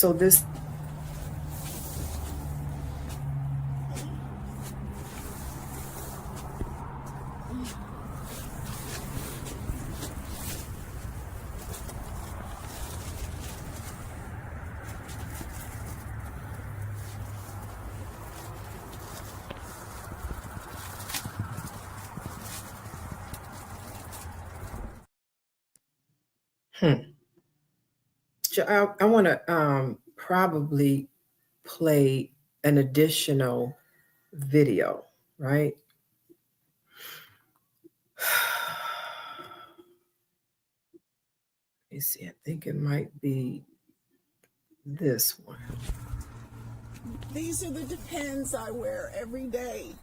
so this. So I want to probably play an additional video, right? Let me see. I think it might be this one. These are the Depends I wear every day.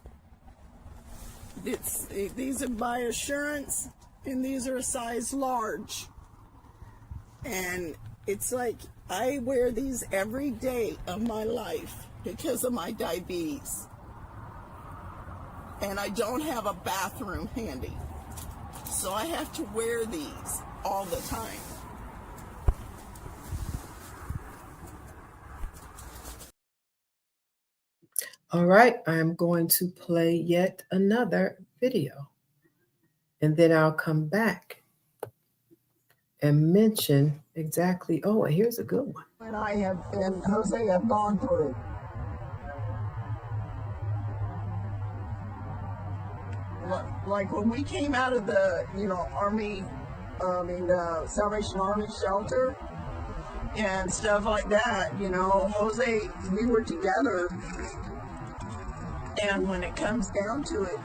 These are by Assurance, and these are a size large. And it's like I wear these every day of my life because of my diabetes. And I don't have a bathroom handy. So I have to wear these all the time. All right, I'm going to play yet another video. And then I'll come back and mention exactly, oh, here's a good one. And I have, and Jose have gone through. Like when we came out of the, Army, Salvation Army shelter and stuff like that, Jose, we were together. And when it comes down to it,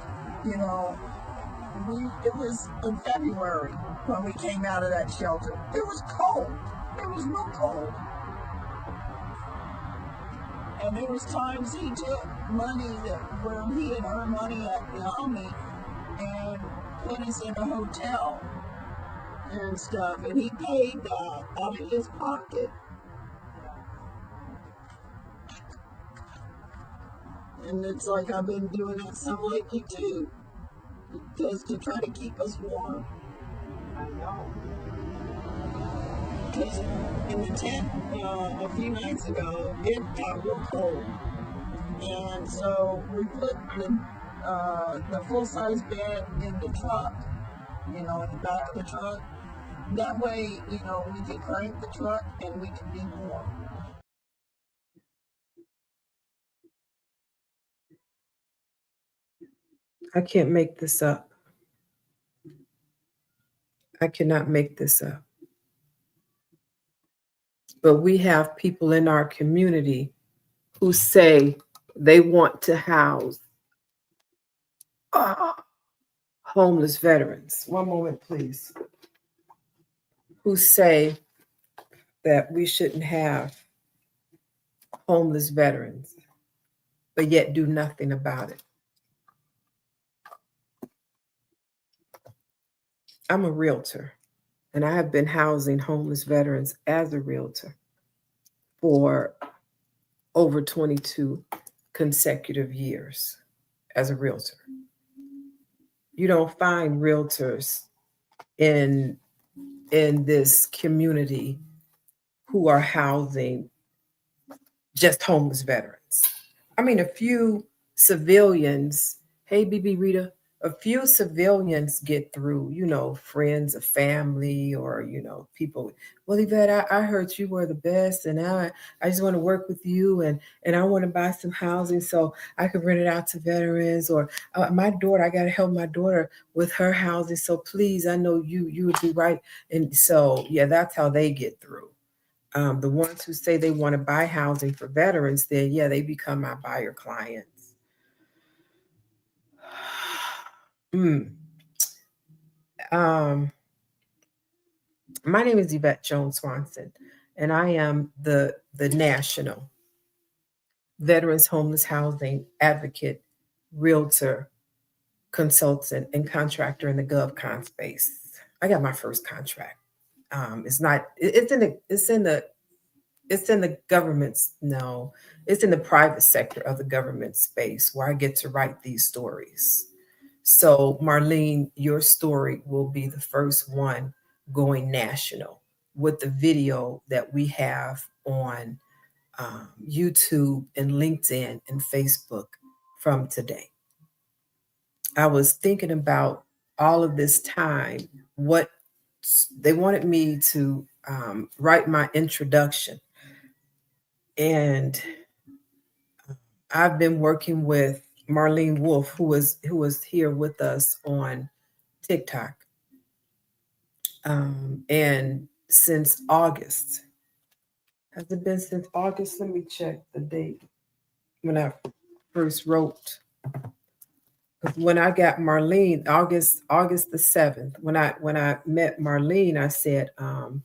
it was in February when we came out of that shelter. It was cold. It was real cold. And there was times he took money where he had earned money at the Army and put us in a hotel and stuff. And he paid that out of his pocket. And it's like I've been doing it some lately too, just to try to keep us warm. I know. Because in the tent a few nights ago, it got real cold. And so we put the full-size bed in the truck, in the back of the truck. That way, we could crank the truck and we could be warm. I can't make this up. I cannot make this up. But we have people in our community who say they want to house homeless veterans. One moment, please. Who say that we shouldn't have homeless veterans, but yet do nothing about it. I'm a realtor, and I have been housing homeless veterans as a realtor for over 22 consecutive years as a realtor. You don't find realtors in this community who are housing just homeless veterans. I mean, a few civilians, hey, BB Rita, a few civilians get through, friends or family or, people. Well, Yvette, I heard you were the best and I just want to work with you and I want to buy some housing so I could rent it out to veterans or my daughter, I got to help my daughter with her housing. So please, I know you would be right. And so, yeah, that's how they get through. The ones who say they want to buy housing for veterans, then, yeah, they become my buyer clients. My name is Yvette Jones Swanson, and I am the National Veterans Homeless Housing Advocate, Realtor, Consultant, and Contractor in the GovCon space. I got my first contract. It's in the government's, no, it's in the private sector of the government space where I get to write these stories. So Marlene, your story will be the first one going national with the video that we have on YouTube and LinkedIn and Facebook from today. I was thinking about all of this time, what they wanted me to write my introduction. And I've been working with Marlene Wolf, who was here with us on TikTok. And since August, has it been since August? Let me check the date when I first wrote. When I got Marlene, August the 7th, when I met Marlene, I said, I'm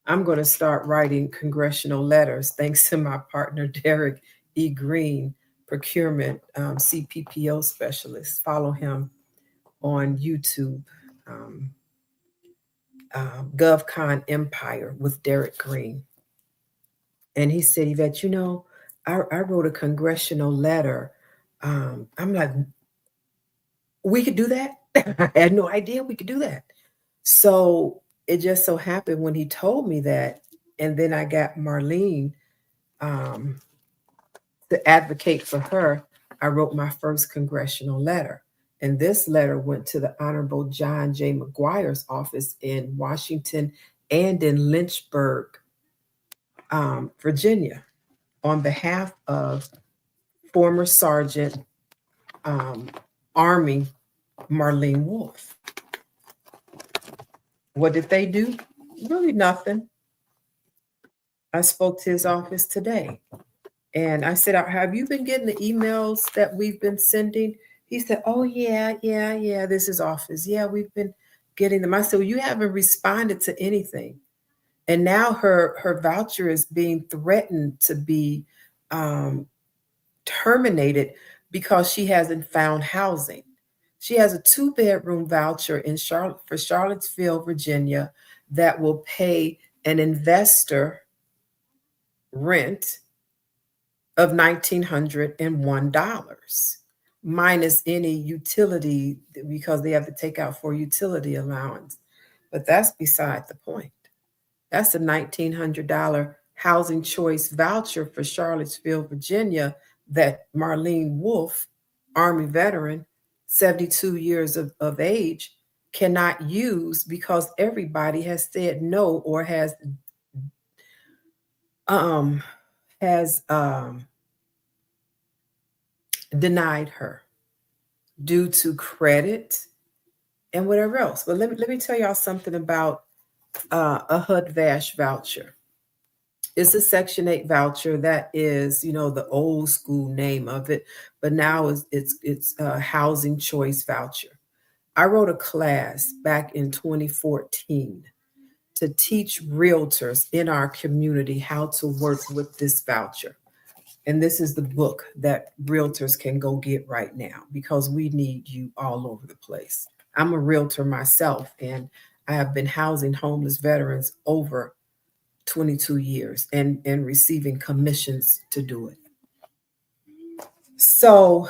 going to start writing congressional letters, thanks to my partner Derek E. Green, procurement CPPO specialist. Follow him on YouTube. GovCon Empire with Derek Green. And he said, Yvette, I wrote a congressional letter. I'm like, we could do that? I had no idea we could do that. So it just so happened when he told me that, and then I got Marlene to advocate for her, I wrote my first congressional letter. And this letter went to the Honorable John J. McGuire's office in Washington and in Lynchburg, Virginia, on behalf of former Sergeant Army Marlene Wolf. What did they do? Really nothing. I spoke to his office today. And I said, have you been getting the emails that we've been sending? He said, oh, yeah, this is office. Yeah, we've been getting them. I said, well, you haven't responded to anything. And now her voucher is being threatened to be terminated because she hasn't found housing. She has a 2-bedroom voucher for Charlottesville, Virginia, that will pay an investor rent of $1,901 minus any utility, because they have to take out for utility allowance. But that's beside the point. That's a $1,900 housing choice voucher for Charlottesville, Virginia, that Marlene Wolf, Army veteran, 72 years of age, cannot use because everybody has said no or has denied her due to credit and whatever else. But let me tell y'all something about a HUD-VASH voucher. It's a Section 8 voucher that is, the old school name of it, but now it's a housing choice voucher. I wrote a class back in 2014 to teach realtors in our community how to work with this voucher. And this is the book that realtors can go get right now, because we need you all over the place. I'm a realtor myself, and I have been housing homeless veterans over 22 years and receiving commissions to do it. So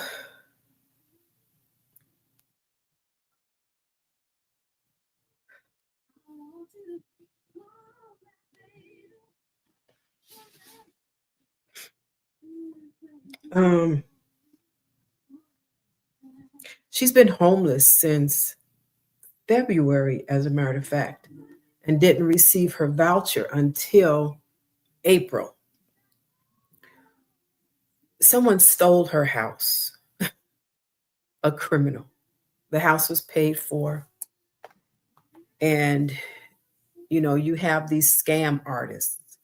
she's been homeless since February, as a matter of fact, and didn't receive her voucher until April. Someone stole her house, a criminal. The house was paid for. And, you have these scam artists.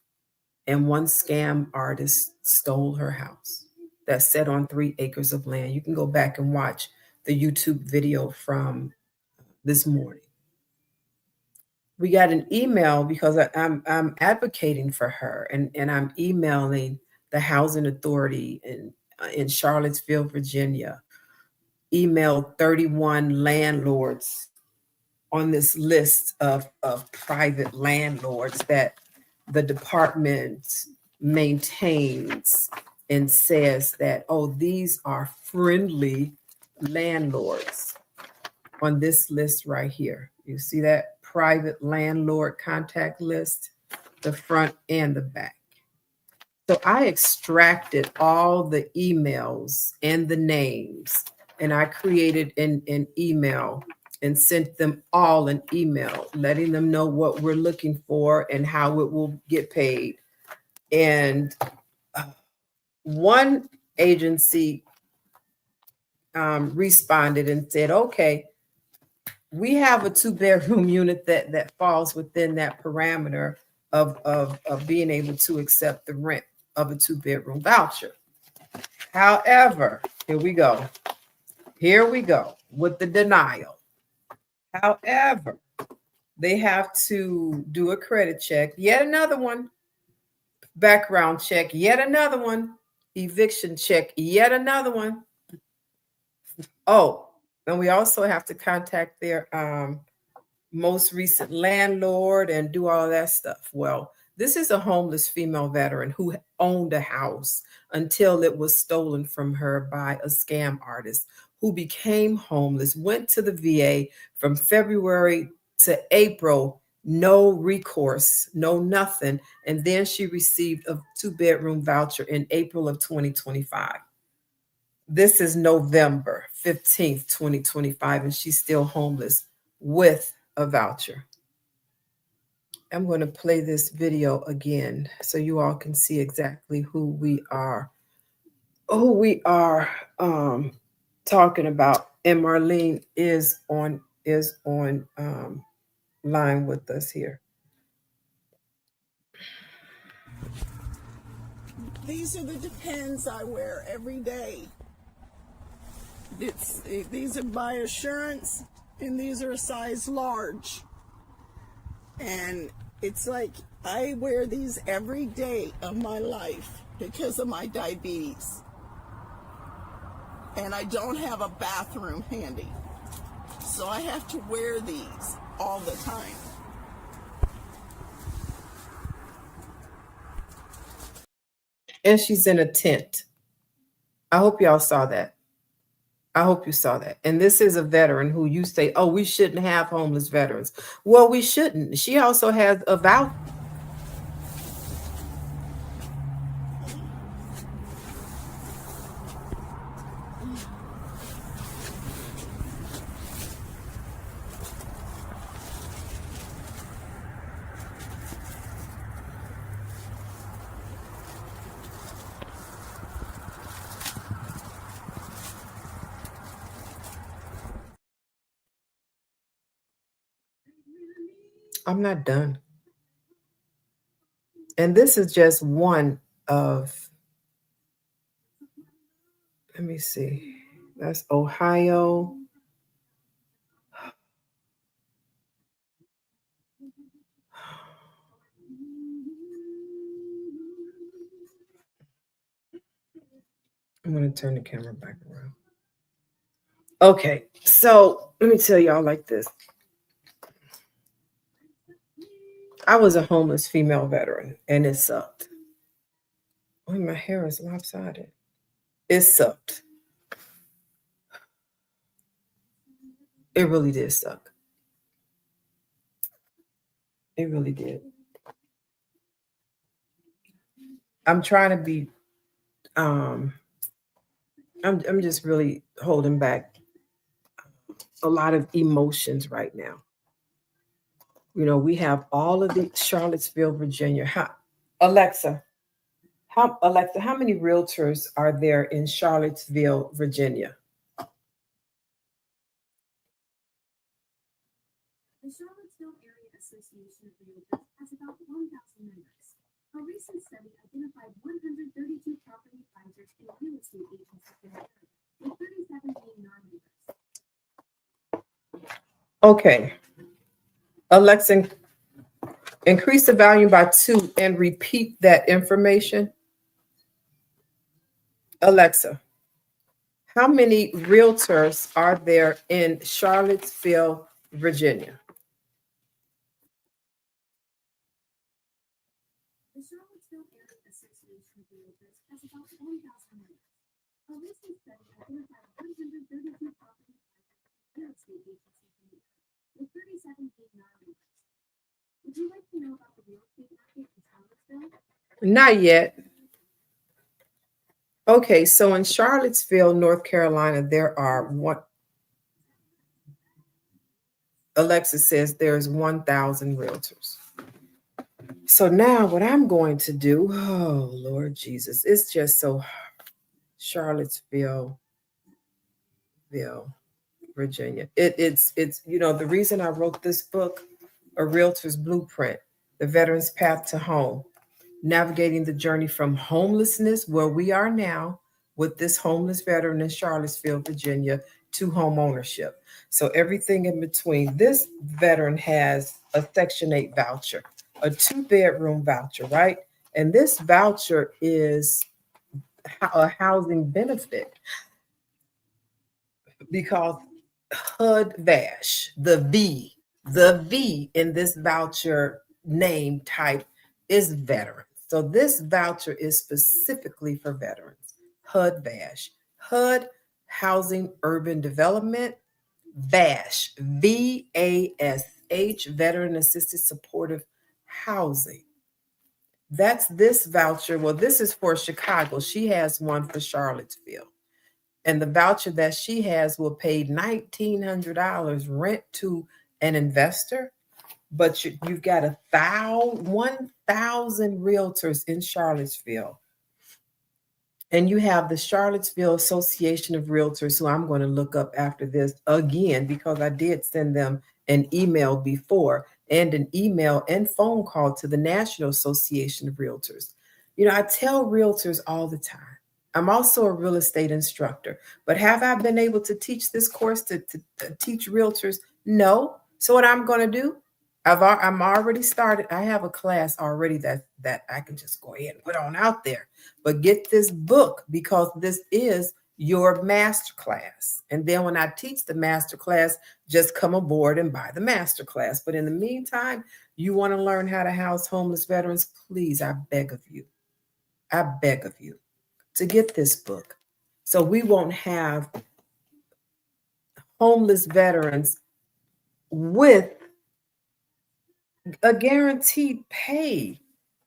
And one scam artist stole her house that sat on 3 acres of land. You can go back and watch the YouTube video from this morning. We got an email because I'm advocating for her, and I'm emailing the housing authority in Charlottesville, Virginia. Emailed 31 landlords on this list of private landlords that the department maintains and says that, oh, these are friendly landlords on this list right here. You see that? private landlord contact list, the front and the back. So I extracted all the emails and the names, and I created an email and sent them all an email, letting them know what we're looking for and how it will get paid. And one agency responded and said, okay, we have a 2-bedroom unit that falls within that parameter of being able to accept the rent of a 2-bedroom voucher. However, here we go with the denial. However, they have to do a credit check, yet another one, background check, yet another one, eviction check, yet another one. Oh, and we also have to contact their most recent landlord and do all that stuff. Well, this is a homeless female veteran who owned a house until it was stolen from her by a scam artist who became homeless, went to the VA from February to April, no recourse, no nothing. And then she received a 2-bedroom voucher in April of 2025. This is November 15th, 2025, and she's still homeless with a voucher. I'm going to play this video again so you all can see exactly who we are talking about. And Marlene is on line with us here. These are the Depends I wear every day. These are by Assurance, and these are a size large. And it's like I wear these every day of my life because of my diabetes. And I don't have a bathroom handy. So I have to wear these all the time. And she's in a tent. I hope y'all saw that. I hope you saw that. And this is a veteran who you say, oh, we shouldn't have homeless veterans. Well, we shouldn't. She also has a voucher. I'm not done. And this is just one of, let me see, that's Ohio. I'm going to turn the camera back around. Okay, so let me tell y'all like this. I was a homeless female veteran, and it sucked. Oh, my hair is lopsided. It sucked. It really did suck. It really did. I'm trying to be, I'm just really holding back a lot of emotions right now. You know, we have all of the Charlottesville, Virginia. Alexa, how many realtors are there in Charlottesville, Virginia? The Charlottesville Area Association of Realtors has about 1,000 members. A recent study identified 132 property advisors and real estate agents in the area, with 37 being non-members. Okay. Alexa, increase the volume by 2 and repeat that information. Alexa, how many realtors are there in Charlottesville, Virginia? The Charlottesville Area Association of Realtors has about 1,000 members. A recent study identified 132 property advisors and real estate agents in the area, with 37 being non-members. you know about the real estate market in Charlottesville? Not yet. Okay, so in Charlottesville, North Carolina, there are what Alexa says there's 1,000 realtors. So now what I'm going to do, oh Lord Jesus, it's just so Charlottesville, Virginia. It's the reason I wrote this book, A Realtor's Blueprint, The Veteran's Path to Home, navigating the journey from homelessness, where we are now with this homeless veteran in Charlottesville, Virginia, to home ownership. So everything in between. This veteran has a Section 8 voucher, a 2-bedroom voucher, right? And this voucher is a housing benefit because HUD-VASH, the V in this voucher name type is veteran. So this voucher is specifically for veterans. HUD-VASH, HUD Housing Urban Development, VASH, VASH, Veteran Assisted Supportive Housing. That's this voucher. Well, this is for Chicago. She has one for Charlottesville. And the voucher that she has will pay $1,900 rent to an investor, but you've got 1,000 realtors in Charlottesville. And you have the Charlottesville Association of Realtors, who I'm going to look up after this again, because I did send them an email before, and an email and phone call to the National Association of Realtors. I tell realtors all the time, I'm also a real estate instructor, but have I been able to teach this course to teach realtors? No. So what I'm going to do, I'm already started. I have a class already that I can just go ahead and put on out there. But get this book, because this is your master class. And then when I teach the master class, just come aboard and buy the master class. But in the meantime, you want to learn how to house homeless veterans, please, I beg of you to get this book, so we won't have homeless veterans with a guaranteed pay.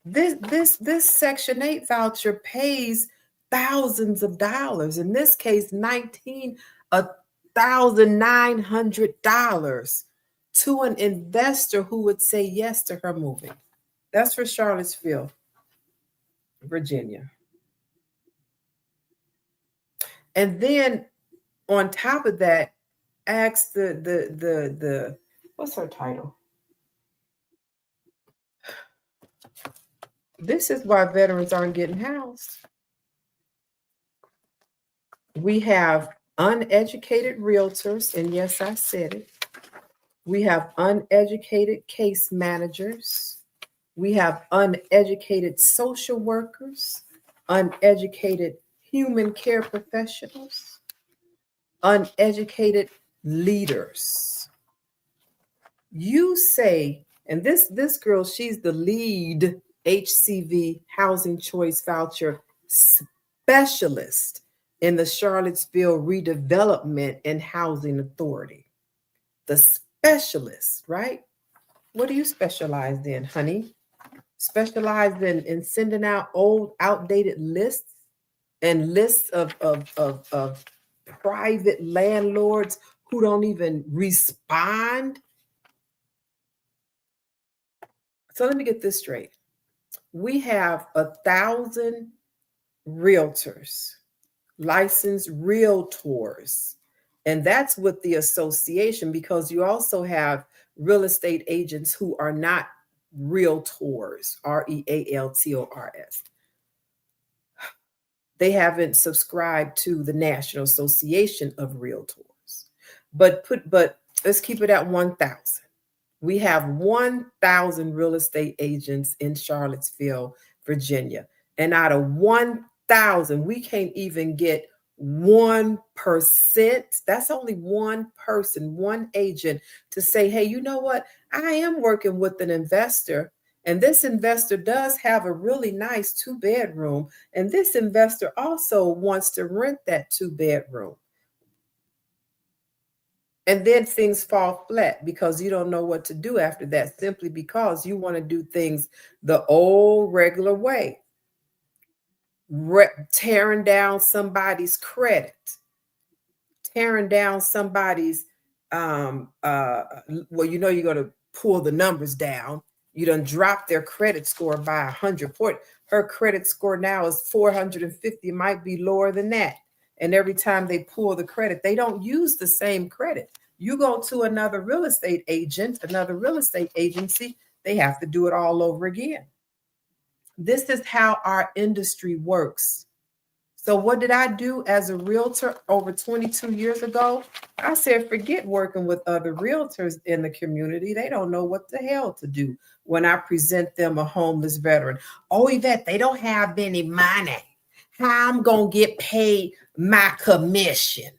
This Section 8 voucher pays thousands of dollars. In this case, $19,900 to an investor who would say yes to her moving. That's for Charlottesville, Virginia. And then on top of that, ask the what's her title? This is why veterans aren't getting housed. We have uneducated realtors, and yes, I said it. We have uneducated case managers. We have uneducated social workers, uneducated human care professionals, uneducated leaders. You say, and this girl, she's the lead HCV Housing Choice Voucher specialist in the Charlottesville Redevelopment and Housing Authority. The specialist, right? What do you specialize in, honey? Specialized in sending out old, outdated lists and lists of private landlords who don't even respond. So let me get this straight. We have 1,000 realtors, licensed realtors, and that's with the association, because you also have real estate agents who are not realtors, REALTORS. They haven't subscribed to the National Association of Realtors. But let's keep it at 1,000. We have 1,000 real estate agents in Charlottesville, Virginia. And out of 1,000, we can't even get 1%. That's only one person, one agent, to say, hey, you know what? I am working with an investor, and this investor does have a really nice 2-bedroom. And this investor also wants to rent that 2-bedroom. And then things fall flat because you don't know what to do after that, simply because you want to do things the old regular way, tearing down somebody's credit, tearing down somebody's well, you know, you're going to pull the numbers down. You done drop their credit score by 100 points. Her credit score now is 450, might be lower than that. And every time they pull the credit, they don't use the same credit. You go to another real estate agent, another real estate agency, they have to do it all over again. This is how our industry works. So what did I do as a realtor over 22 years ago? I said, forget working with other realtors in the community. They don't know what the hell to do when I present them a homeless veteran. Oh, Yvette, they don't have any money. How I'm going to get paid my commission?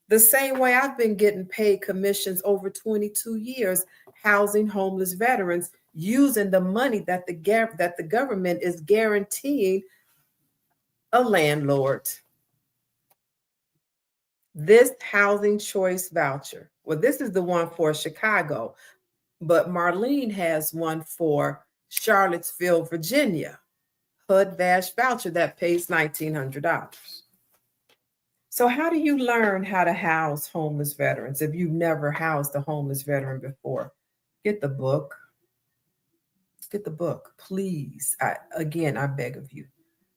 The same way I've been getting paid commissions over 22 years, housing homeless veterans, using the money that the government is guaranteeing a landlord. This housing choice voucher, well, this is the one for Chicago, but Marlene has one for Charlottesville, Virginia, HUD-VASH voucher that pays $1,900. So how do you learn how to house homeless veterans if you've never housed a homeless veteran before? Get the book. Get the book, please. I beg of you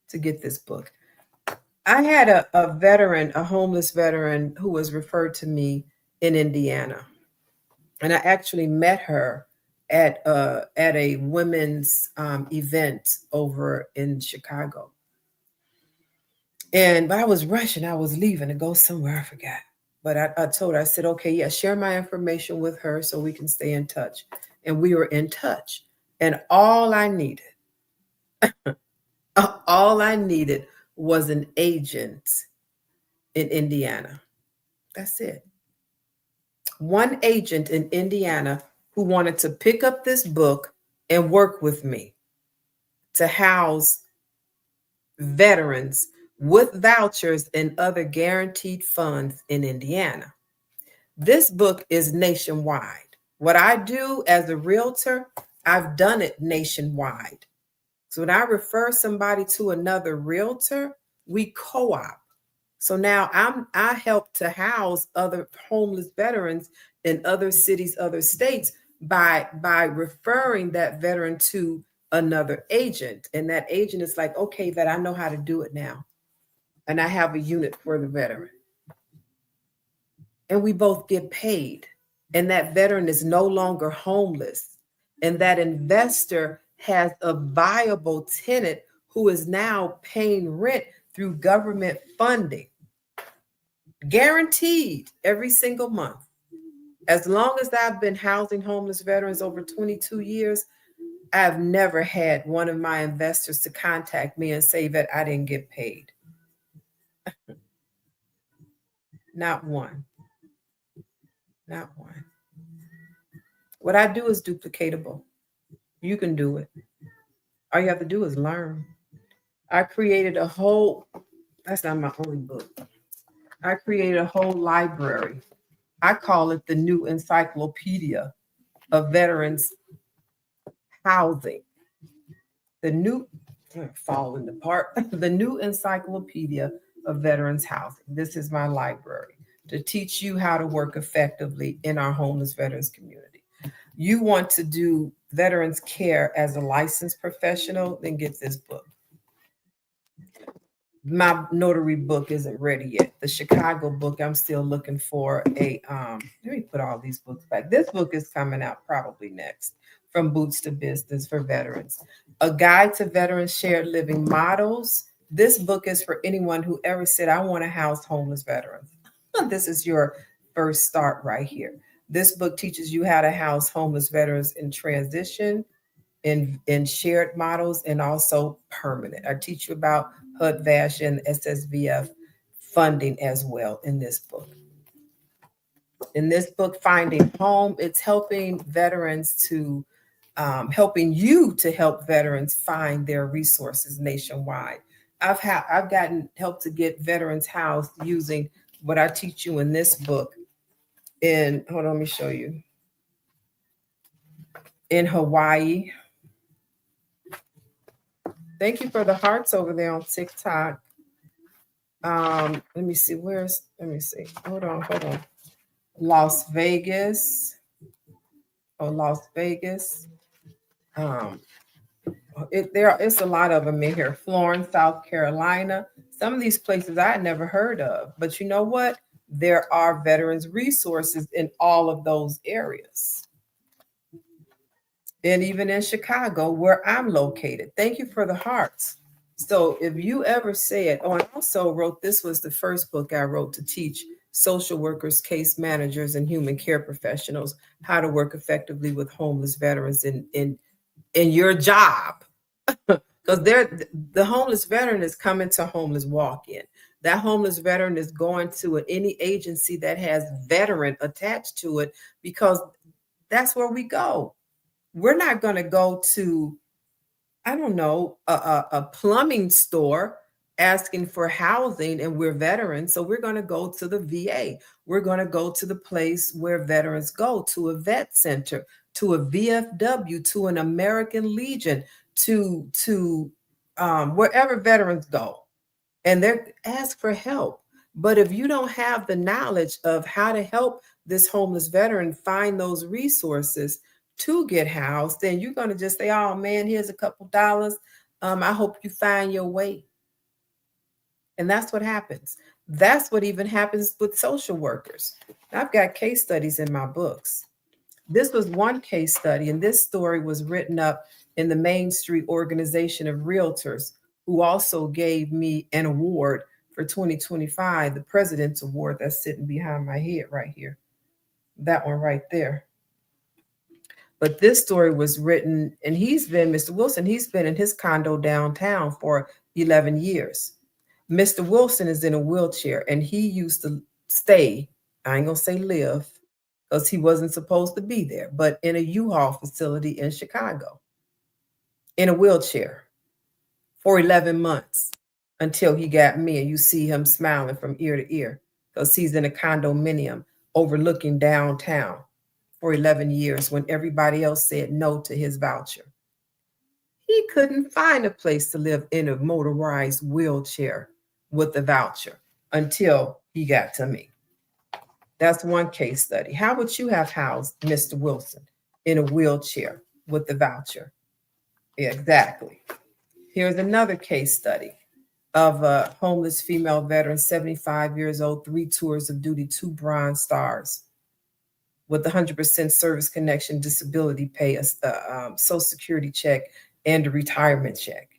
to get this book. I had a veteran, a homeless veteran, who was referred to me in Indiana. And I actually met her at a women's event over in Chicago. But I was rushing. I was leaving to go somewhere. I forgot. But I told her, I said, okay, yeah, share my information with her so we can stay in touch. And we were in touch. And all I needed was an agent in Indiana. That's it. One agent in Indiana who wanted to pick up this book and work with me to house veterans with vouchers and other guaranteed funds in Indiana. This book is nationwide. What I do as a realtor, I've done it nationwide. So when I refer somebody to another realtor, we co-op. So now I help to house other homeless veterans in other cities, other states by referring that veteran to another agent. And that agent is like, okay, that I know how to do it now. And I have a unit for the veteran. And we both get paid. And that veteran is no longer homeless. And that investor has a viable tenant who is now paying rent through government funding, guaranteed every single month. As long as I've been housing homeless veterans over 22 years, I've never had one of my investors to contact me and say that I didn't get paid. Not one. Not one. What I do is duplicatable. You can do it. All you have to do is learn. I created a whole, that's not my only book. I created a whole library. I call it the new encyclopedia of veterans housing. The new, falling apart, the new encyclopedia of veterans housing. This is my library to teach you how to work effectively in our homeless veterans community. You want to do veterans care as a licensed professional, then get this book. My notary book isn't ready yet. The Chicago book, I'm still looking for a, let me put all these books back. This book is coming out probably next, From Boots to Business for Veterans. A Guide to Veterans Shared Living Models. This book is for anyone who ever said, I want to house homeless veterans. This is your first start right here. This book teaches you how to house homeless veterans in transition, in shared models, and also permanent. I teach you about HUD-VASH and SSVF funding as well in this book. In this book, Finding Home, it's helping veterans to, helping you to help veterans find their resources nationwide. I've gotten help to get veterans housed using what I teach you in this book hold on, let me show you. In Hawaii. Thank you for the hearts over there on TikTok. Let me see. Let me see. Hold on. Las Vegas. Oh, Las Vegas. It's a lot of them in here. Florence, South Carolina. Some of these places I had never heard of. But you know what? There are veterans resources in all of those areas. And even in Chicago, where I'm located. Thank you for the hearts. So if you ever said, oh, I also wrote, this was the first book I wrote to teach social workers, case managers, and human care professionals how to work effectively with homeless veterans in your job. Because the homeless veteran is coming to homeless walk-in. That homeless veteran is going to any agency that has veteran attached to it, because that's where we go. We're not going to go to, I don't know, a plumbing store asking for housing and we're veterans. So we're going to go to the VA. We're going to go to the place where veterans go, to a vet center, to a VFW, to an American Legion, to wherever veterans go, and they ask for help. But if you don't have the knowledge of how to help this homeless veteran find those resources to get housed, then you're going to just say, oh man, here's a couple dollars. I hope you find your way. And that's what happens. That's what even happens with social workers. I've got case studies in my books. This was one case study, and this story was written up in the Main Street Organization of Realtors, who also gave me an award for 2025, the President's Award that's sitting behind my head right here. That one right there. But this story was written, and Mr. Wilson, he's been in his condo downtown for 11 years. Mr. Wilson is in a wheelchair, and he used to stay, I ain't gonna say live, because he wasn't supposed to be there, but in a U-Haul facility in Chicago, in a wheelchair for 11 months until he got me. And you see him smiling from ear to ear because he's in a condominium overlooking downtown for 11 years when everybody else said no to his voucher. He couldn't find a place to live in a motorized wheelchair with a voucher until he got to me. That's one case study. How would you have housed Mr. Wilson in a wheelchair with the voucher? Exactly. Here's another case study of a homeless female veteran, 75 years old, 3 tours of duty, 2 Bronze Stars, with 100% service connection disability pay, a Social Security check, and a retirement check.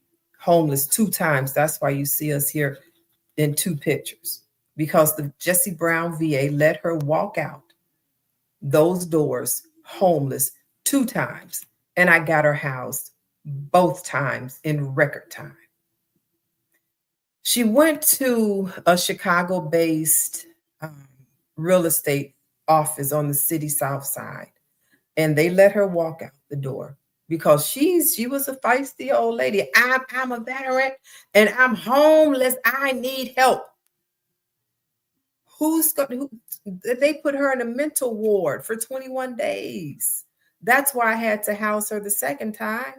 Homeless 2 times. That's why you see us here in 2 pictures, because the Jesse Brown VA let her walk out those doors homeless 2 times, and I got her housed both times in record time. She went to a Chicago-based real estate office on the city south side, and they let her walk out the door because she was a feisty old lady. I'm a veteran and I'm homeless. I need help. They put her in a mental ward for 21 days. That's why I had to house her the second time.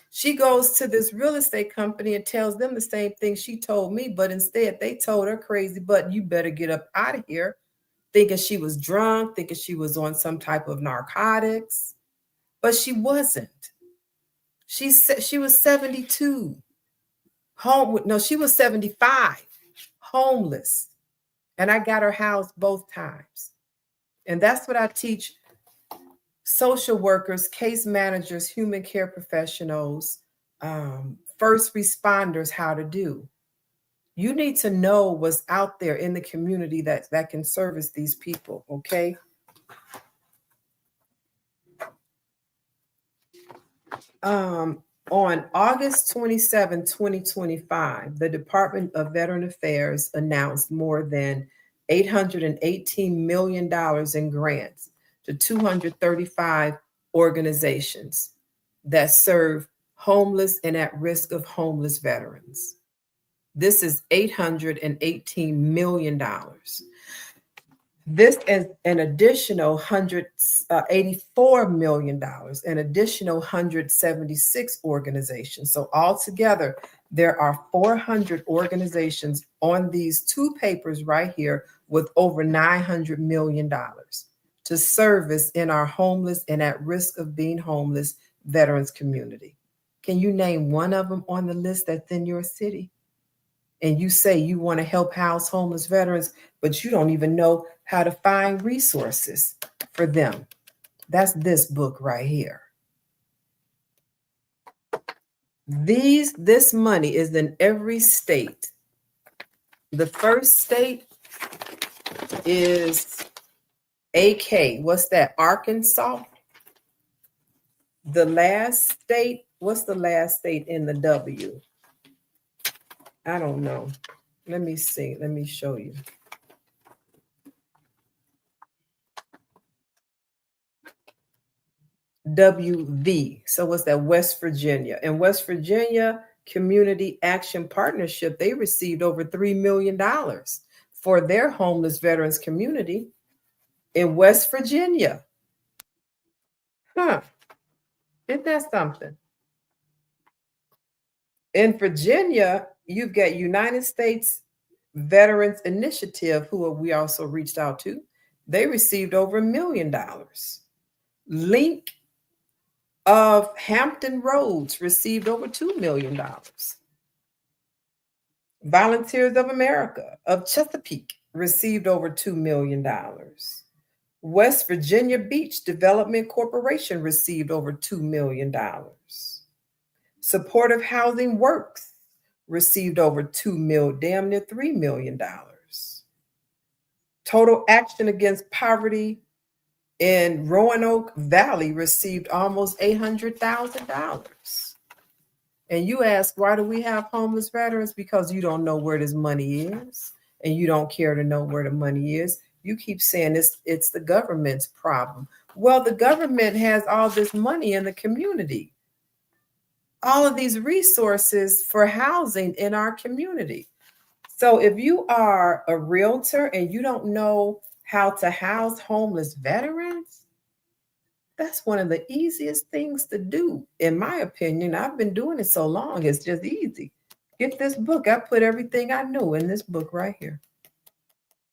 She goes to this real estate company and tells them the same thing she told me, but instead they told her, crazy butt, you better get up out of here, thinking she was drunk, thinking she was on some type of narcotics, but she wasn't. She was 72. She was 75, homeless. And I got her housed both times. And that's what I teach social workers, case managers, human care professionals, first responders how to do. You need to know what's out there in the community that can service these people, okay? On August 27, 2025, the Department of Veteran Affairs announced more than $818 million in grants to 235 organizations that serve homeless and at risk of homeless veterans. This is $818 million. This is an additional $184 million, an additional 176 organizations. So altogether, there are 400 organizations on these two papers right here with over $900 million to service in our homeless and at risk of being homeless veterans community. Can you name one of them on the list that's in your city? And you say you want to help house homeless veterans, but you don't even know how to find resources for them. That's this book right here. This money is in every state. The first state is AK. What's that? Arkansas. The last state, what's the last state in the W? I don't know. Let me see. Let me show you. WV. So what's that? West Virginia. And West Virginia Community Action Partnership, they received over $3 million for their homeless veterans community in West Virginia. Huh. Isn't that something? In Virginia, you've got United States Veterans Initiative, who we also reached out to. They received over $1 million. Link of Hampton Roads received over $2 million. Volunteers of America of Chesapeake received over $2 million. West Virginia Beach Development Corporation received over $2 million. Supportive Housing Works received over $2 million, damn near $3 million. Total Action Against Poverty in Roanoke Valley received almost $800,000. And you ask, why do we have homeless veterans? Because you don't know where this money is, and you don't care to know where the money is. You keep saying it's the government's problem. Well, the government has all this money in the community, all of these resources for housing in our community. So if you are a realtor and you don't know how to house homeless veterans, that's one of the easiest things to do, in my opinion. I've been doing it so long, it's just easy. Get this book. I put everything I know in this book right here.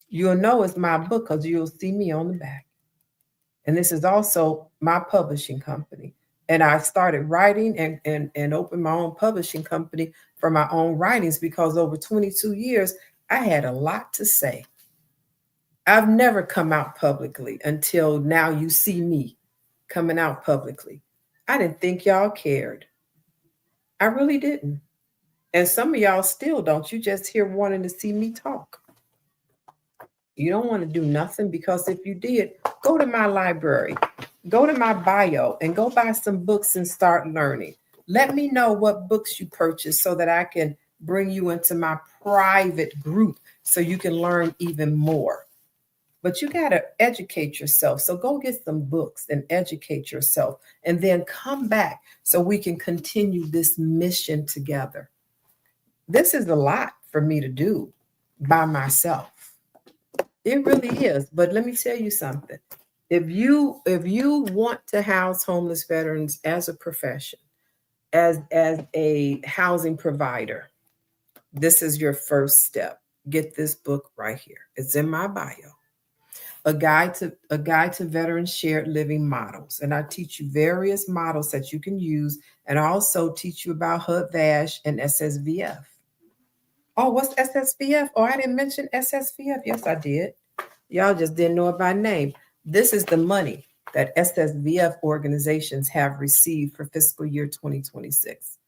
You'll know it's my book because you'll see me on the back. And this is also my publishing company. And I started writing and opened my own publishing company for my own writings because over 22 years, I had a lot to say. I've never come out publicly until now you see me coming out publicly. I didn't think y'all cared. I really didn't. And some of y'all still don't. You just here wanting to see me talk. You don't want to do nothing, because if you did, go to my library, go to my bio and go buy some books and start learning. Let me know what books you purchase so that I can bring you into my private group so you can learn even more. But you got to educate yourself. So go get some books and educate yourself and then come back so we can continue this mission together. This is a lot for me to do by myself. It really is. But let me tell you something. If you want to house homeless veterans as a profession, as a housing provider, this is your first step. Get this book right here. It's in my bio. A guide to veteran shared living models. And I teach you various models that you can use, and I also teach you about HUD-VASH and SSVF. Oh, what's SSVF? Oh, I didn't mention SSVF. Yes, I did. Y'all just didn't know it by name. This is the money that SSVF organizations have received for fiscal year 2026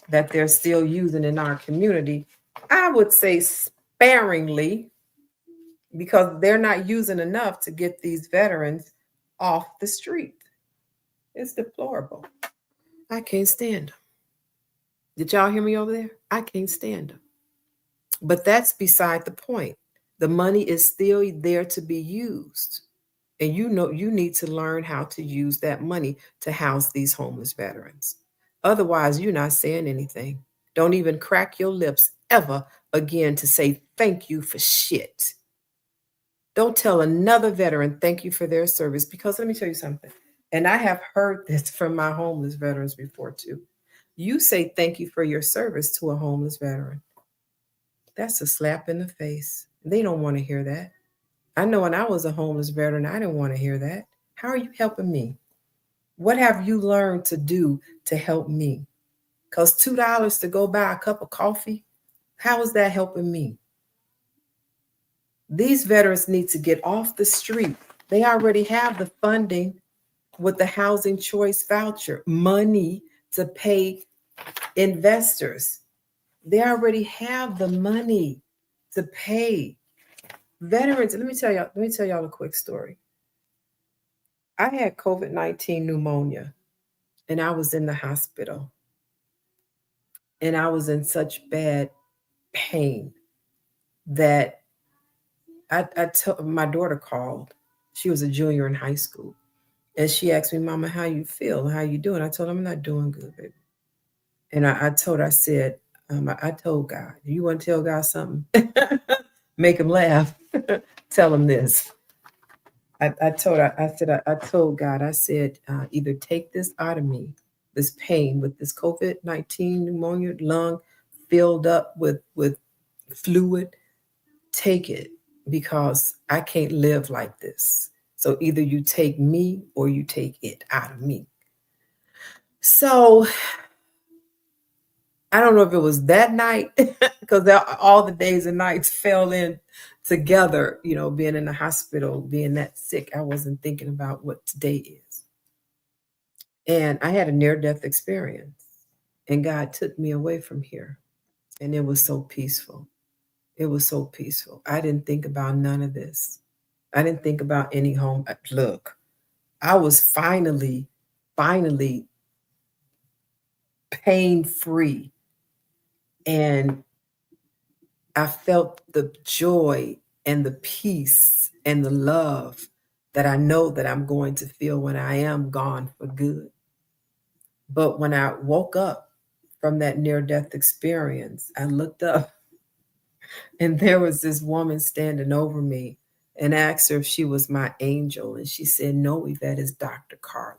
that they're still using in our community. I would say sparingly, because they're not using enough to get these veterans off the street. It's deplorable. I can't stand them. Did y'all hear me over there? I can't stand them. But that's beside the point. The money is still there to be used. And you know you need to learn how to use that money to house these homeless veterans. Otherwise, you're not saying anything. Don't even crack your lips ever again to say thank you for shit. Don't tell another veteran thank you for their service, because let me tell you something. And I have heard this from my homeless veterans before too. You say thank you for your service to a homeless veteran. That's a slap in the face. They don't want to hear that. I know when I was a homeless veteran, I didn't want to hear that. How are you helping me? What have you learned to do to help me? Because $2 to go buy a cup of coffee, how is that helping me? These veterans need to get off the street. They already have the funding with the housing choice voucher, money to pay investors. They already have the money to pay veterans. Let me tell y'all a quick story. I had COVID-19 pneumonia and I was in the hospital and I was in such bad pain that my daughter called. She was a junior in high school. And she asked me, Mama, how you feel? How you doing? I told her, I'm not doing good, baby. And I told her, I said, I told God, you want to tell God something? Make him laugh. Tell him this. I told God, I said, either take this out of me, this pain with this COVID-19 pneumonia, lung filled up with fluid, take it, because I can't live like this. So either you take me or you take it out of me. So I don't know if it was that night, because all the days and nights fell in together, being in the hospital, being that sick. I wasn't thinking about what today is. And I had a near-death experience, and God took me away from here. And it was so peaceful. It was so peaceful. I didn't think about none of this. I didn't think about any home. Look, I was finally pain-free. And I felt the joy and the peace and the love that I know that I'm going to feel when I am gone for good. But when I woke up from that near-death experience, I looked up and there was this woman standing over me, and asked her if she was my angel. And she said, no, Yvette, is Dr. Carla.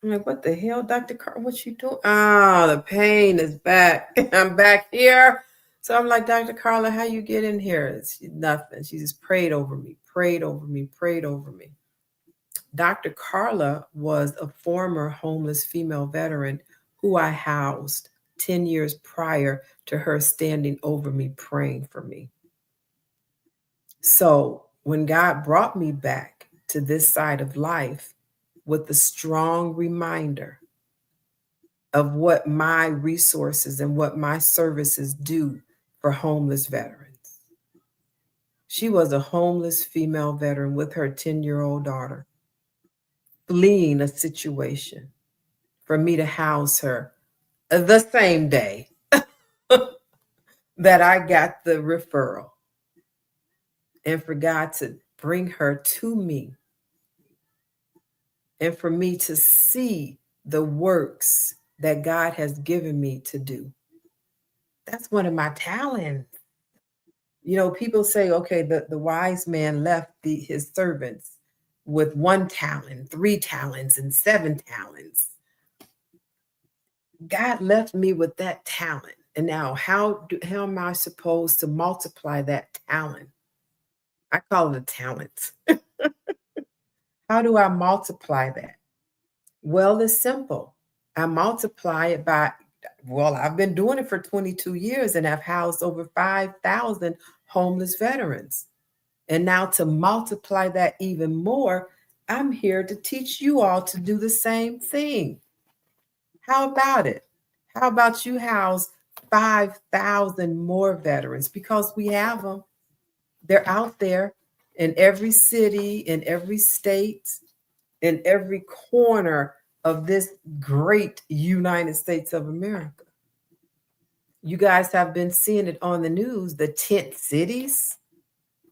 I'm like, what the hell, Dr. Carla? What you doing? The pain is back. I'm back here. So I'm like, Dr. Carla, how you get in here? It's nothing. She just prayed over me, prayed over me, prayed over me. Dr. Carla was a former homeless female veteran who I housed 10 years prior to her standing over me, praying for me. So when God brought me back to this side of life with the strong reminder of what my resources and what my services do for homeless veterans. She was a homeless female veteran with her 10-year-old daughter, fleeing a situation for me to house her the same day that I got the referral, and for God to bring her to me and for me to see the works that God has given me to do. That's one of my talents. People say, okay, the wise man left his servants with 1 talent, 3 talents, and 7 talents. God left me with that talent. And now how am I supposed to multiply that talent? I call it a talent. How do I multiply that? Well, it's simple. I multiply it by, I've been doing it for 22 years and I've housed over 5,000 homeless veterans. And now to multiply that even more, I'm here to teach you all to do the same thing. How about it? How about you house 5,000 more veterans? Because we have them. They're out there in every city, in every state, in every corner of this great United States of America. You guys have been seeing it on the news, the tent cities.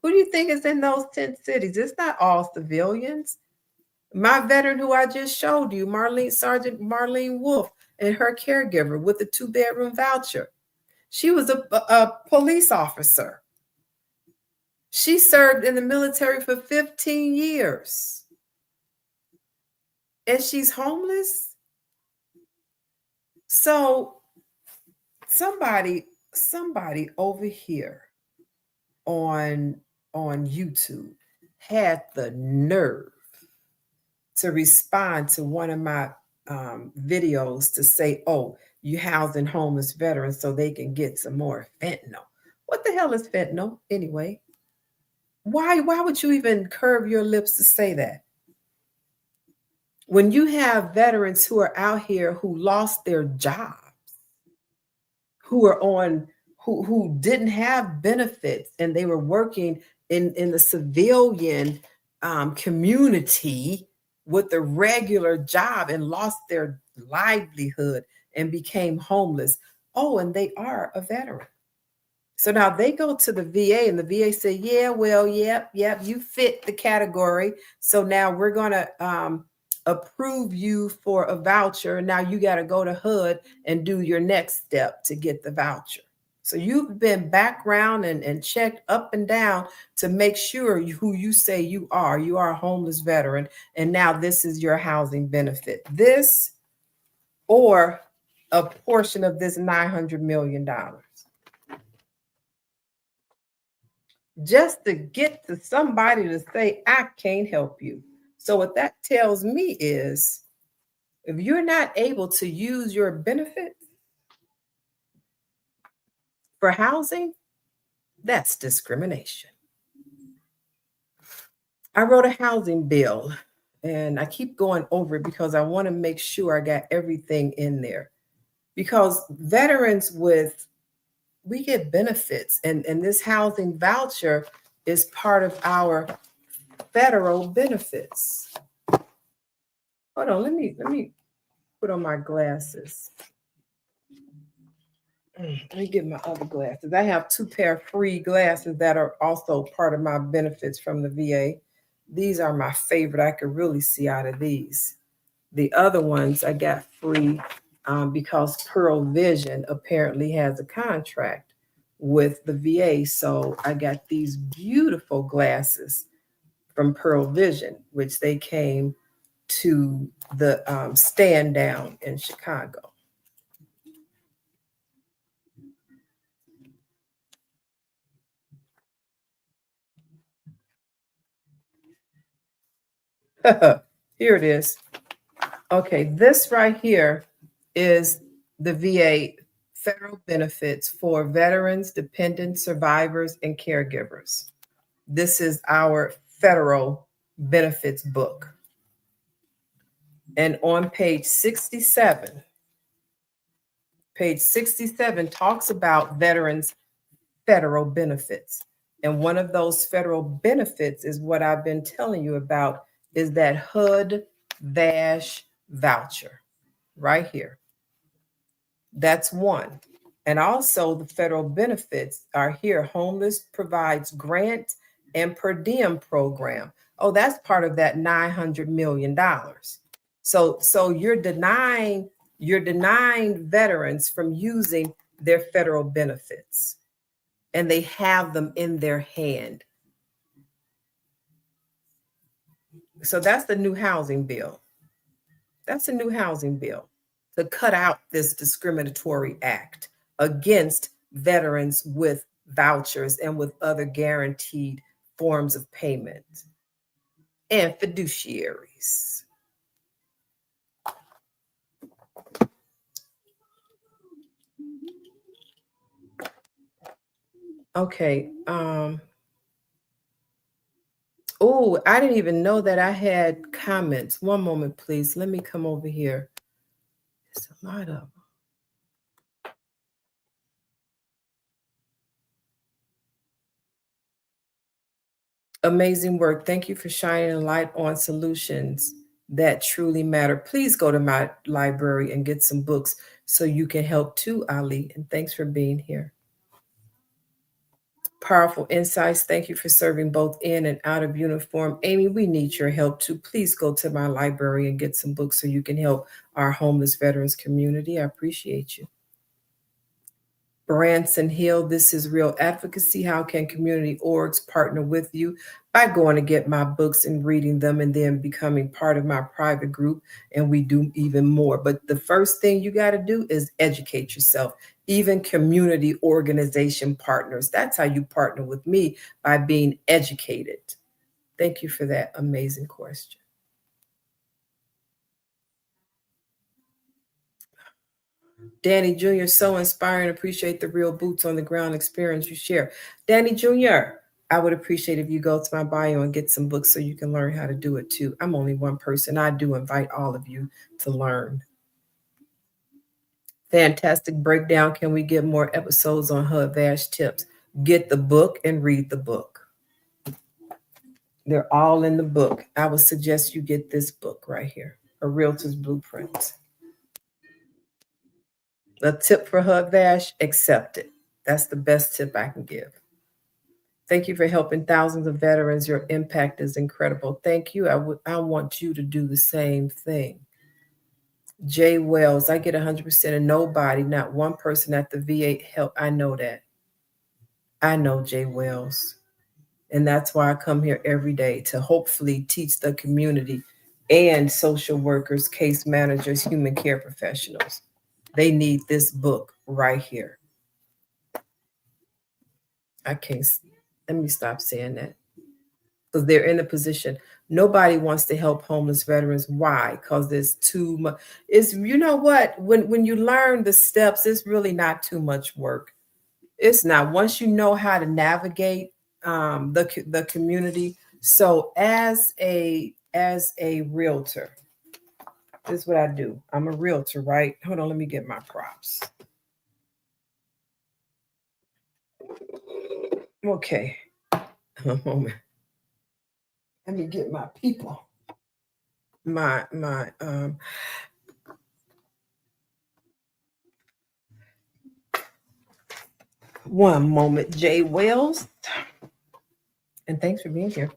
Who do you think is in those tent cities? It's not all civilians. My veteran who I just showed you, Sergeant Marlene Wolf, and her caregiver with the 2-bedroom voucher. She was a police officer. She served in the military for 15 years. And she's homeless. So somebody over here on YouTube had the nerve to respond to one of my videos to say, oh, you housing homeless veterans so they can get some more fentanyl. What the hell is fentanyl anyway? Why would you even curve your lips to say that? When you have veterans who are out here who lost their jobs, who are on who didn't have benefits and they were working in the civilian community with a regular job and lost their livelihood and became homeless. Oh, and they are a veteran. So now they go to the VA and the VA say, yeah, well, yep, you fit the category. So now we're going to approve you for a voucher. Now you got to go to HUD and do your next step to get the voucher. So you've been background and checked up and down to make sure who you say you are. You are a homeless veteran. And now this is your housing benefit. This or a portion of this $900 million. Just to get to somebody to say, I can't help you. So what that tells me is, if you're not able to use your benefits for housing, that's discrimination. I wrote a housing bill and I keep going over it because I want to make sure I got everything in there. Because veterans we get benefits, and this housing voucher is part of our federal benefits. Hold on, let me put on my glasses. Let me get my other glasses. I have 2 pair of free glasses that are also part of my benefits from the VA. These are my favorite. I could really see out of these. The other ones I got free because Pearl Vision apparently has a contract with the VA. So I got these beautiful glasses from Pearl Vision, which they came to the stand down in Chicago. Here it is. Okay, this right here is the VA federal benefits for veterans, dependents, survivors, and caregivers. This is our federal benefits book. And on page 67 talks about veterans' federal benefits. And one of those federal benefits is what I've been telling you about, is that HUD-VASH voucher right here. That's one. And also the federal benefits are here. Homeless provides grant and per diem program. Oh, that's part of that $900 million. So you're denying veterans from using their federal benefits, and they have them in their hand. So that's the new housing bill. That's a new housing bill to cut out this discriminatory act against veterans with vouchers and with other guaranteed forms of payment and fiduciaries. Okay. Oh, I didn't even know that I had comments. One moment, please. Let me come over here. There's a lot of them. Amazing work. Thank you for shining a light on solutions that truly matter. Please go to my library and get some books so you can help too, Ali. And thanks for being here. Powerful insights. Thank you for serving both in and out of uniform. Amy, we need your help too. Please go to my library and get some books so you can help our homeless veterans community. I appreciate you. Branson Hill, this is Real Advocacy. How can community orgs partner with you? By going to get my books and reading them and then becoming part of my private group. And we do even more. But the first thing you got to do is educate yourself. Even community organization partners. That's how you partner with me, by being educated. Thank you for that amazing question. Danny Jr., so inspiring. Appreciate the real boots on the ground experience you share. Danny Jr., I would appreciate if you go to my bio and get some books so you can learn how to do it too. I'm only one person. I do invite all of you to learn. Fantastic breakdown. Can we get more episodes on HUD-VASH tips? Get the book and read the book. They're all in the book. I would suggest you get this book right here, A Realtor's Blueprint. A tip for HUD-VASH, accept it. That's the best tip I can give. Thank you for helping thousands of veterans. Your impact is incredible. Thank you. I want you to do the same thing. Jay Wells, I get 100% of nobody, not one person at the VA help. I know that. I know Jay Wells. And that's why I come here every day, to hopefully teach the community and social workers, case managers, human care professionals. They need this book right here. Let me stop saying that. Because they're in a position. Nobody wants to help homeless veterans. Why? Because there's too much. It's, you know what? When you learn the steps, it's really not too much work. It's not. Once you know how to navigate the community. So as a realtor, this is what I do. I'm a realtor, right? Hold on, let me get my props. Okay. A moment. Let me get my people. My one moment, Jay Wells. And thanks for being here.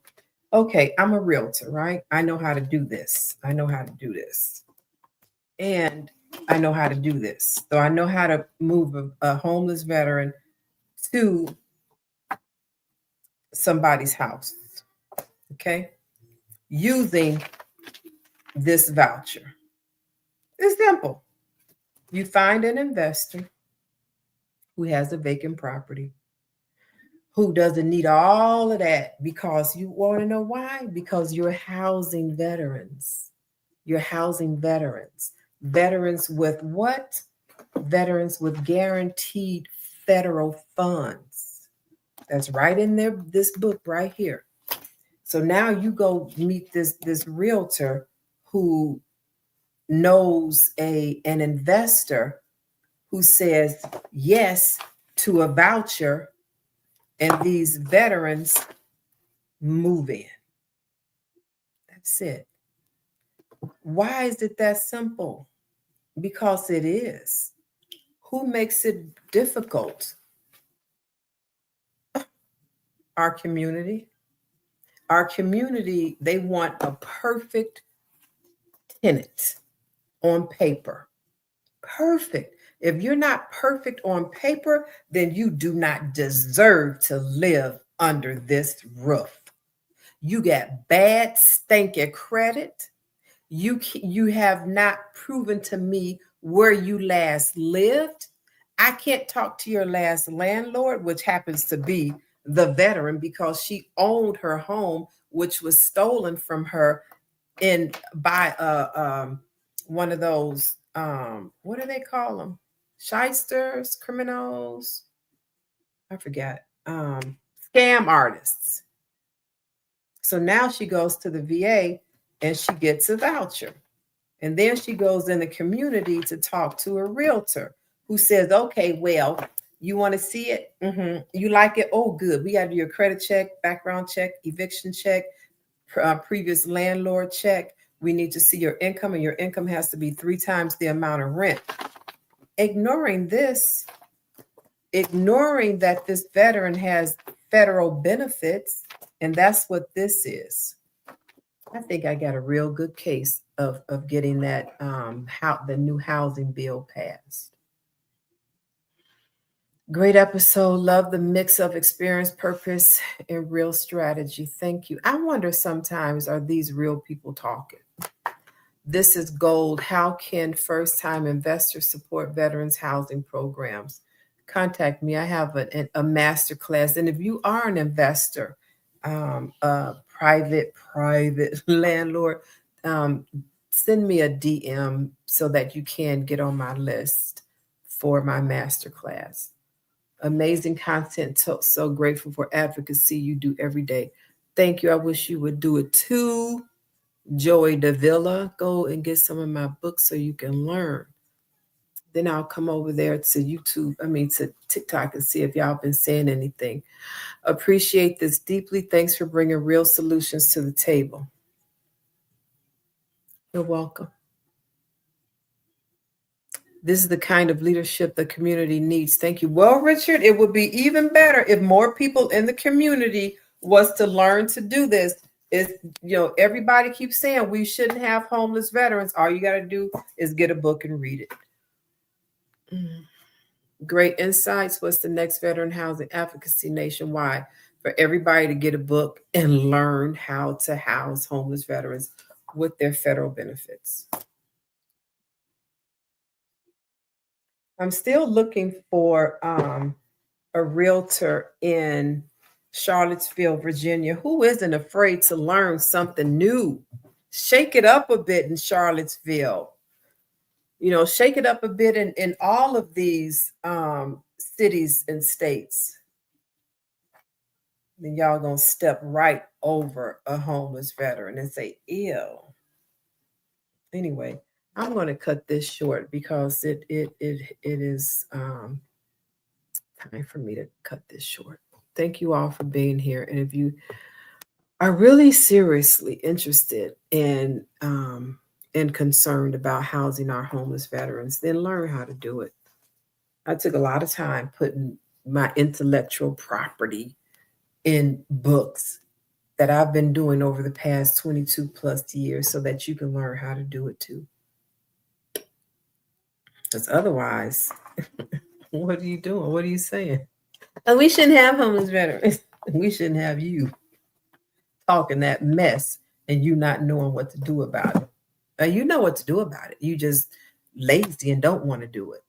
Okay, I'm a realtor, right? I know how to do this. I know how to do this. And I know how to do this. So I know how to move a homeless veteran to somebody's house. Okay? Using this voucher. It's simple. You find an investor who has a vacant property, who doesn't need all of that, because you want to know why? Because you're housing veterans. You're housing veterans. Veterans with what? Veterans with guaranteed federal funds. That's right in there, this book right here. So now you go meet this realtor who knows an investor who says yes to a voucher, and these veterans move in. That's it. Why is it that simple? Because it is. Who makes it difficult? Our community. Our community, they want a perfect tenant on paper. Perfect. If you're not perfect on paper, then you do not deserve to live under this roof. You got bad stinking credit. You have not proven to me where you last lived. I can't talk to your last landlord, which happens to be the veteran, because she owned her home, which was stolen from her by one of those what do they call them? Shysters, criminals. I forget. Scam artists. So now she goes to the VA and she gets a voucher. And then she goes in the community to talk to a realtor who says, okay, well, you want to see it? You like it? Oh, good. We got to do your credit check, background check, eviction check, previous landlord check. We need to see your income, and your income has to be 3 times the amount of rent. Ignoring this, ignoring that this veteran has federal benefits, and that's what this is. I think I got a real good case of getting that the new housing bill passed. Great episode. Love the mix of experience, purpose, and real strategy. Thank you. I wonder sometimes, are these real people talking? This is gold. How can first-time investors support veterans housing programs? Contact me. I have a master class. And if you are an investor, a private landlord, send me a DM so that you can get on my list for my master class. Amazing content. So grateful for advocacy you do every day. Thank you. I wish you would do it too. Joey Davila, go and get some of my books so you can learn. Then I'll come over there to YouTube, to TikTok and see if y'all been saying anything. Appreciate this deeply. Thanks for bringing real solutions to the table. You're welcome. This is the kind of leadership the community needs. Thank you. Well, Richard, it would be even better if more people in the community was to learn to do this. Everybody keeps saying we shouldn't have homeless veterans. All you got to do is get a book and read it. Great insights. What's the next veteran housing advocacy nationwide? For everybody to get a book and learn how to house homeless veterans with their federal benefits. I'm still looking for a realtor in Charlottesville, Virginia, who isn't afraid to learn something new. Shake it up a bit in Charlottesville. Shake it up a bit in all of these cities and states. Then y'all gonna step right over a homeless veteran and say, ew. Anyway, I'm gonna cut this short because it is time for me to cut this short. Thank you all for being here. And if you are really seriously interested in and concerned about housing our homeless veterans, then learn how to do it. I took a lot of time putting my intellectual property in books that I've been doing over the past 22 plus years so that you can learn how to do it too. Because otherwise, what are you doing? What are you saying? And we shouldn't have homeless veterans. We shouldn't have you talking that mess and you not knowing what to do about it. You know what to do about it. You just lazy and don't want to do it.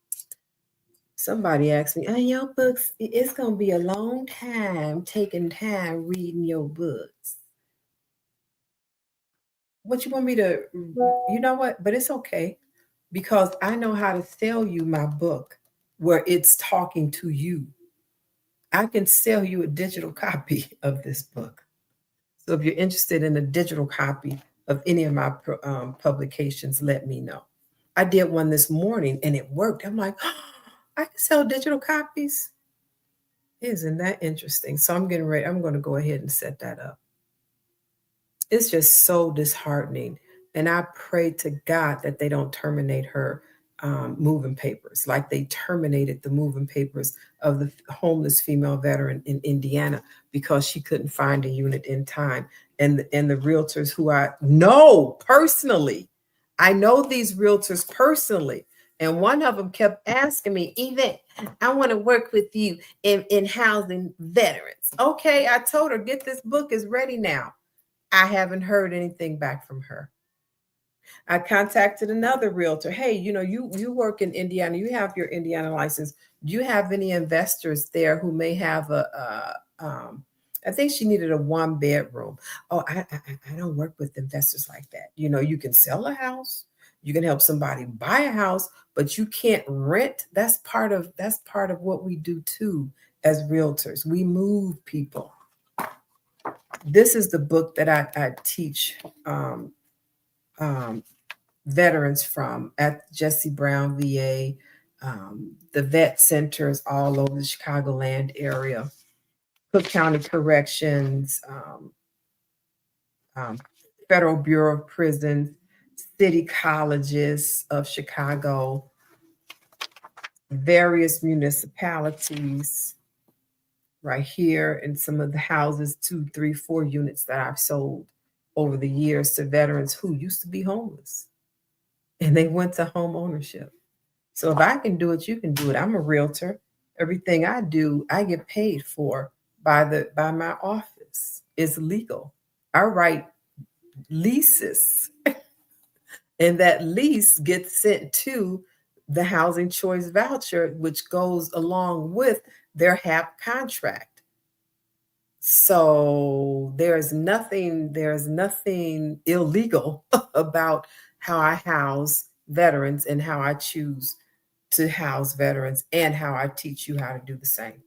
Somebody asked me, your books, it's going to be a long time taking time reading your books. What you want me to, you know what? But it's okay because I know how to sell you my book where it's talking to you. I can sell you a digital copy of this book. So if you're interested in a digital copy of any of my publications, let me know. I did one this morning and it worked. I'm like, oh, I can sell digital copies. Isn't that interesting? So I'm getting ready. I'm going to go ahead and set that up. It's just so disheartening. And I pray to God that they don't terminate her moving papers like they terminated the moving papers of the homeless female veteran in Indiana because she couldn't find a unit in time. And the realtors who I know personally, I know these realtors personally. And one of them kept asking me, Yvette, I want to work with you in housing veterans. Okay, I told her, get this book is ready now. I haven't heard anything back from her. I contacted another realtor. Hey, you work in Indiana. You have your Indiana license. Do you have any investors there who may have I think she needed a 1-bedroom. Oh, I don't work with investors like that. You can sell a house. You can help somebody buy a house, but you can't rent. That's part of what we do too as realtors. We move people. This is the book that I teach veterans from at Jesse Brown VA, the vet centers all over the Chicagoland area, Cook County Corrections, Federal Bureau of Prisons, city colleges of Chicago, various municipalities right here, and some of the houses, 2, 3, 4 units that I've sold over the years to veterans who used to be homeless and they went to home ownership. So if I can do it, you can do it. I'm a realtor. Everything I do, I get paid for by my office. It's legal. I write leases, and that lease gets sent to the housing choice voucher, which goes along with their HAP contract. So there's nothing illegal about how I house veterans and how I choose to house veterans and how I teach you how to do the same.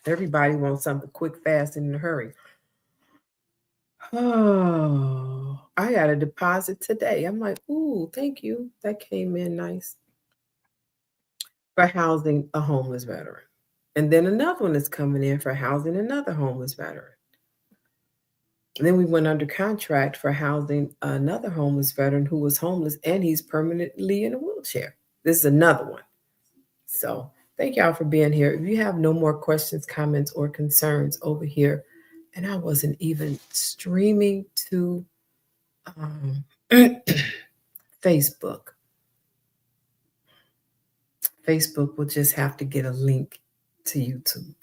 Everybody wants something quick, fast, and in a hurry. Oh, I got a deposit today. I'm like, ooh, thank you. That came in nice for housing a homeless veteran. And then another one is coming in for housing another homeless veteran. And then we went under contract for housing another homeless veteran who was homeless and he's permanently in a wheelchair. This is another one. So thank y'all for being here. If you have no more questions, comments, or concerns over here, and I wasn't even streaming to Facebook. Facebook will just have to get a link to YouTube.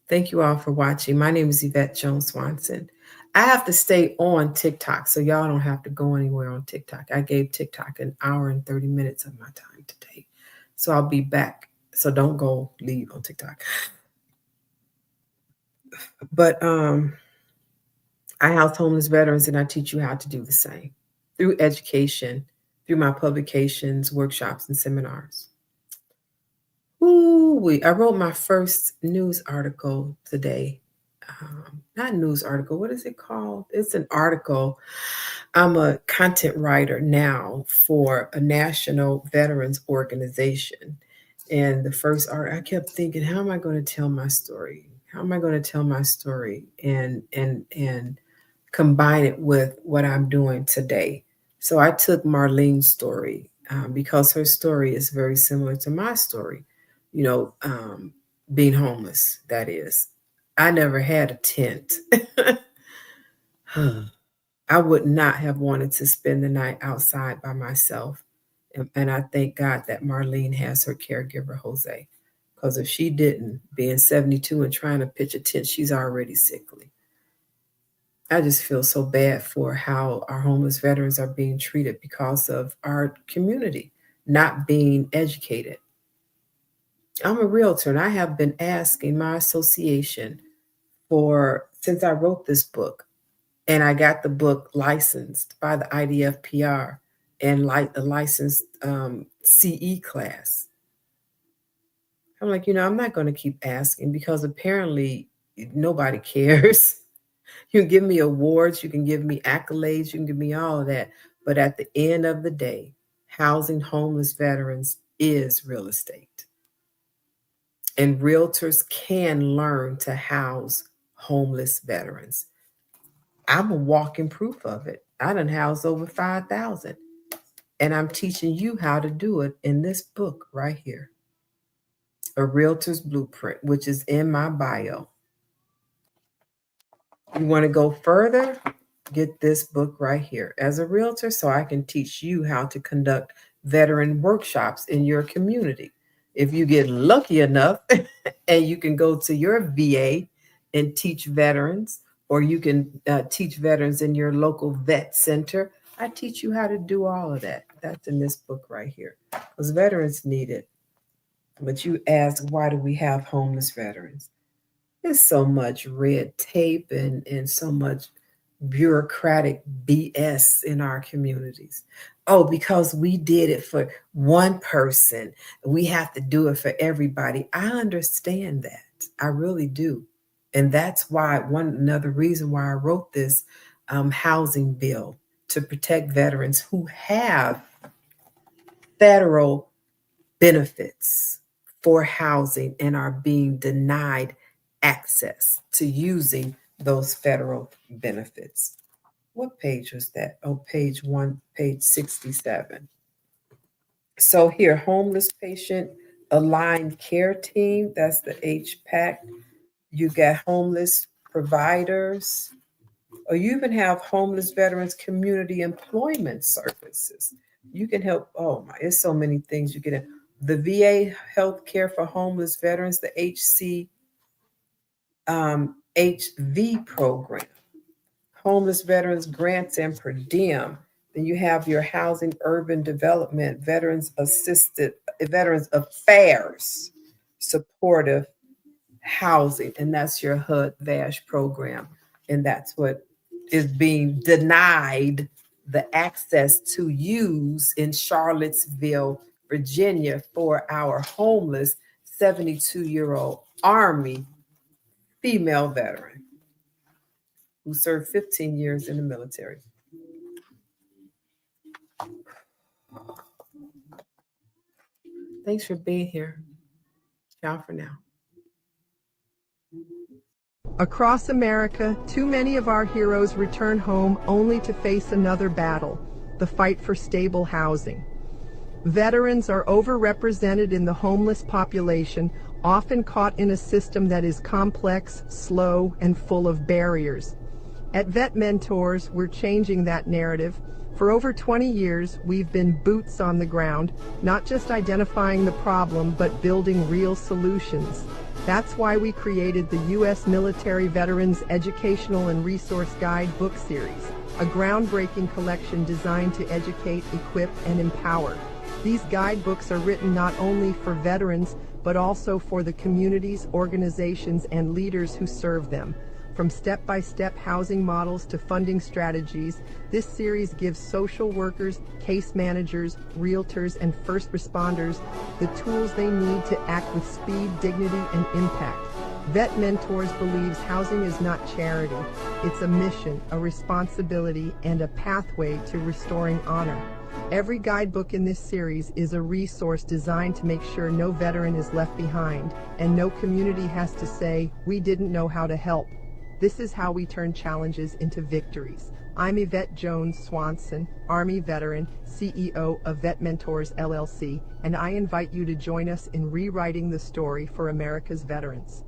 Thank you all for watching. My name is Yvette Jones Swanson. I have to stay on TikTok, so y'all don't have to go anywhere on TikTok. I gave TikTok an hour and 30 minutes of my time today. So I'll be back. So don't go leave on TikTok. But I house homeless veterans and I teach you how to do the same through education, through my publications, workshops, and seminars. I wrote my first news article today. Not news article. What is it called? It's an article. I'm a content writer now for a national veterans organization. And the first art, I kept thinking, how am I going to tell my story? How am I going to tell my story and combine it with what I'm doing today? So I took Marlene's story because her story is very similar to my story. Being homeless, that is. I never had a tent. I would not have wanted to spend the night outside by myself. And I thank God that Marlene has her caregiver, Jose. Because if she didn't, being 72 and trying to pitch a tent, she's already sickly. I just feel so bad for how our homeless veterans are being treated because of our community not being educated. I'm a realtor and I have been asking my association since I wrote this book and I got the book licensed by the IDFPR and like the licensed CE class. I'm like, I'm not going to keep asking because apparently nobody cares. You can give me awards, you can give me accolades, you can give me all of that. But at the end of the day, housing homeless veterans is real estate. And realtors can learn to house homeless veterans. I'm a walking proof of it. I done housed over 5,000. And I'm teaching you how to do it in this book right here. A Realtor's Blueprint, which is in my bio. You want to go further? Get this book right here as a realtor so I can teach you how to conduct veteran workshops in your community. If you get lucky enough and you can go to your VA and teach veterans, or you can teach veterans in your local vet center, I teach you how to do all of that. That's in this book right here because veterans need it. But you ask, why do we have homeless veterans? There's so much red tape and so much bureaucratic BS in our communities. Oh, because we did it for one person, we have to do it for everybody. I understand that. I really do. And that's why another reason why I wrote this housing bill to protect veterans who have federal benefits for housing and are being denied access to using those federal benefits. What page was that? Oh, page 67. So here, homeless patient aligned care team, that's the HPAC. You got homeless providers, or you even have homeless veterans community employment services. You can help. Oh my, it's so many things you can. The VA health care for homeless veterans, the HV program, homeless veterans grants and per diem. Then you have your housing, urban development, veterans assisted, veterans affairs, supportive housing, and that's your HUD-VASH program, and that's what is being denied the access to use in Charlottesville, Virginia, for our homeless 72-year-old Army female veteran who served 15 years in the military. Thanks for being here. Ciao for now. Across America, too many of our heroes return home only to face another battle, the fight for stable housing. Veterans are overrepresented in the homeless population, often caught in a system that is complex, slow, and full of barriers. At VetMentors, we're changing that narrative. For over 20 years, we've been boots on the ground, not just identifying the problem, but building real solutions. That's why we created the U.S. Military Veterans Educational and Resource Guide book series, a groundbreaking collection designed to educate, equip, and empower. These guidebooks are written not only for veterans, but also for the communities, organizations, and leaders who serve them. From step-by-step housing models to funding strategies, this series gives social workers, case managers, realtors, and first responders the tools they need to act with speed, dignity, and impact. VetMentors believes housing is not charity. It's a mission, a responsibility, and a pathway to restoring honor. Every guidebook in this series is a resource designed to make sure no veteran is left behind, and no community has to say, "We didn't know how to help." This is how we turn challenges into victories. I'm Yvette Jones Swanson, Army veteran, CEO of VetMentors LLC, and I invite you to join us in rewriting the story for America's veterans.